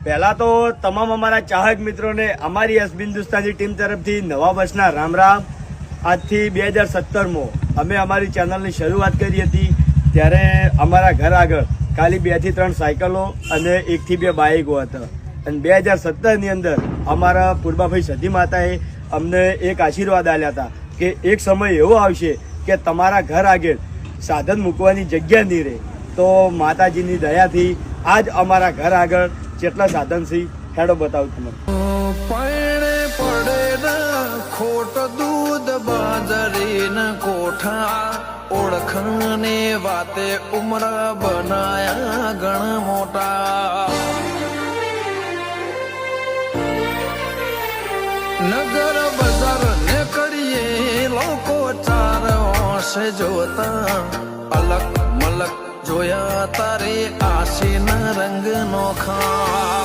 પહેલા તો તમામ અમારા ચાહક મિત્રોને અમારી એસબી હિન્દુસ્તાની ટીમ તરફથી નવા વર્ષના રામ રામ। આજથી 2017માં અમે અમારી ચેનલની શરૂઆત કરી હતી, ત્યારે અમારા ઘર આગળ ખાલી 2 થી 3 સાયકલો અને 1 થી 2 બાઇકો હતા। અને 2017ની અંદર અમારા પૂર્બાભાઈ સતી માતાએ અમને એક આશીર્વાદ આપ્યા હતા કે એક સમય એવો આવશે કે તમારા ઘર આગળ સાધન મૂકવાની જગ્યા નહીં રહે। તો માતાજીની દયાથી આજ અમારા ઘર આગળ જેટલા સાધન છે હેડો બતાવું તમને। પૈણે પડે ન ખોટ દૂધ બાજરી ન કોઠા, ઓળખને વાતે ઉમર બનાયા ગણ મોટા। નગર બજાર ને કરીએ લોકો ચાર હોશે જોતા, અલગ મલક જોયા તારે આશીના રંગ નોખા।